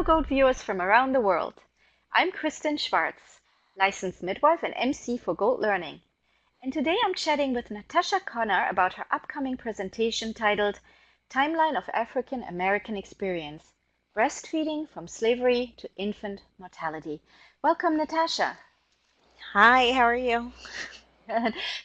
Goat viewers from around the world. I'm Kristen Schwartz, licensed midwife and MC for Goat Learning. And today I'm chatting with Natashia about her upcoming presentation titled Timeline of African American Experience, Breastfeeding from Slavery to Infant Mortality. Welcome, Natashia. Hi, how are you?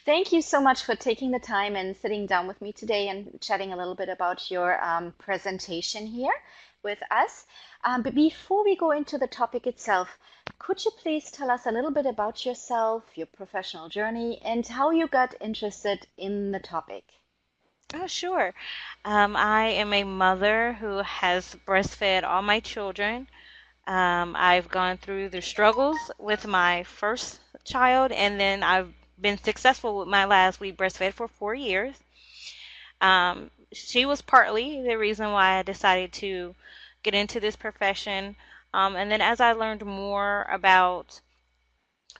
Thank you so much for taking the time and sitting down with me today and chatting a little bit about your presentation here with us. But before we go into the topic itself, could you please tell us a little bit about yourself, your professional journey, and how you got interested in the topic? Oh, sure. I am a mother who has breastfed all my children. I've gone through the struggles with my first child, and then I've been successful with my last. We breastfed for 4 years. She was partly the reason why I decided to get into this profession. And then as I learned more about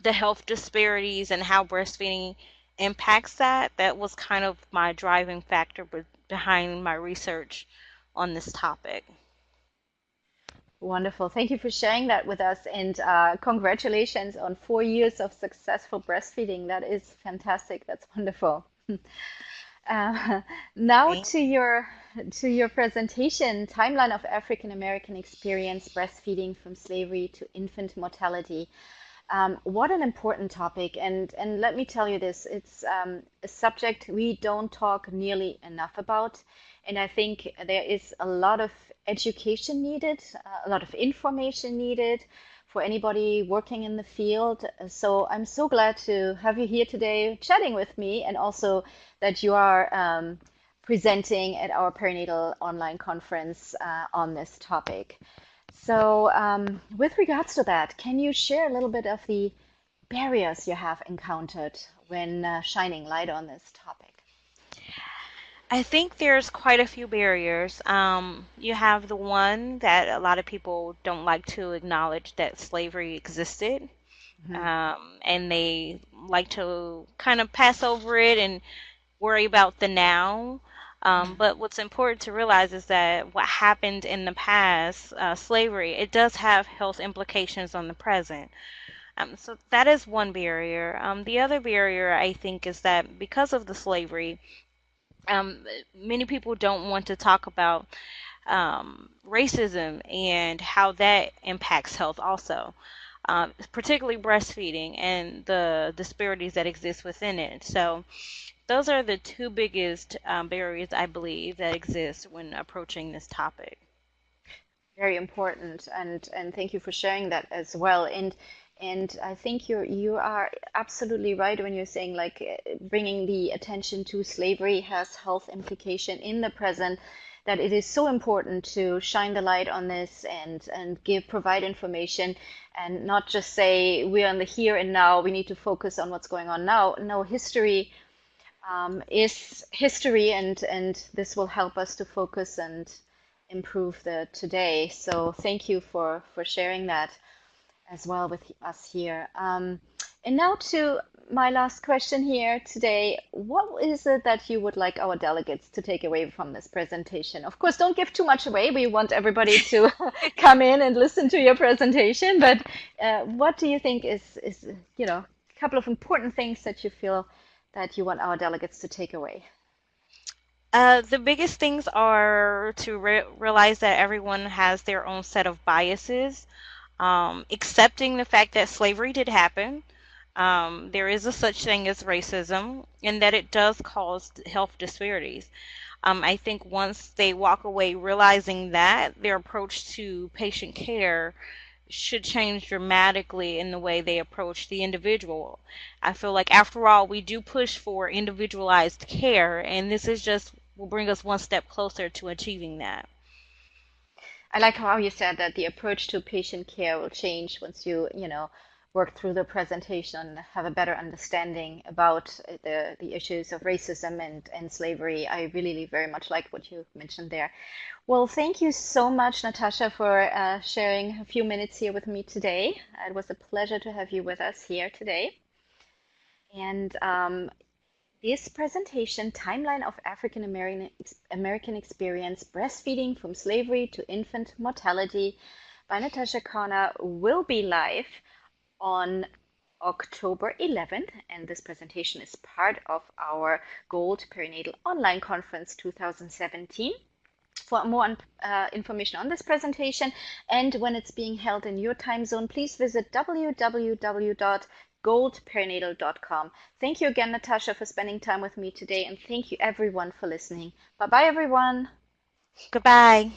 the health disparities and how breastfeeding impacts that, that was kind of my driving factor behind my research on this topic. Wonderful. Thank you for sharing that with us, and congratulations on 4 years of successful breastfeeding. That is fantastic. That's wonderful. Uh, Now Right? to your presentation, timeline of African American experience breastfeeding from slavery to infant mortality. What an important topic, and let me tell you this, it's a subject we don't talk nearly enough about, and I think there is a lot of education needed, a lot of information needed for anybody working in the field. So I'm so glad to have you here today chatting with me, and also that you are presenting at our perinatal online conference on this topic. So, with regards to that, can you share a little bit of the barriers you have encountered when shining light on this topic? I think there's quite a few barriers. You have the one that a lot of people don't like to acknowledge that slavery existed, Mhm. and they like to kind of pass over it and worry about the now. But what's important to realize is that what happened in the past, slavery, it does have health implications on the present. So that is one barrier. The other barrier, I think, is that because of the slavery, many people don't want to talk about racism and how that impacts health also, particularly breastfeeding and the disparities that exist within it. So those are the two biggest barriers I believe that exist when approaching this topic. Very important, and thank you for sharing that as well. And I think you are absolutely right when you're saying like bringing the attention to slavery has health implication in the present. That it is so important to shine the light on this and give provide information and not just say we're on the here and now. We need to focus on what's going on now. No, history is history, and this will help us to focus and improve the today. So thank you for sharing that as well with us here. And now to my last question here today. What is it that you would like our delegates to take away from this presentation? Of course, don't give too much away. We want everybody to come in and listen to your presentation. But what do you think is a couple of important things that you feel that you want our delegates to take away? The biggest things are to realize that everyone has their own set of biases, accepting the fact that slavery did happen. There is a such thing as racism, and that it does cause health disparities. I think once they walk away realizing that, their approach to patient care should change dramatically in the way they approach the individual. I feel like, after all, we do push for individualized care, and this is just will bring us one step closer to achieving that. I like how you said that the approach to patient care will change once you work through the presentation and have a better understanding about the issues of racism and slavery. I really very much like what you mentioned there. Well, thank you so much, Natasha, for sharing a few minutes here with me today. It was a pleasure to have you with us here today. And this presentation, Timeline of African American Experience, Breastfeeding from Slavery to Infant Mortality, by Natasha Corner will be live on October 11th, and this presentation is part of our Gold Perinatal Online Conference 2017. For more information on this presentation and when it's being held in your time zone, please visit www.goldperinatal.com. Thank you again, Natasha, for spending time with me today, and thank you everyone for listening. Bye bye, everyone. Goodbye.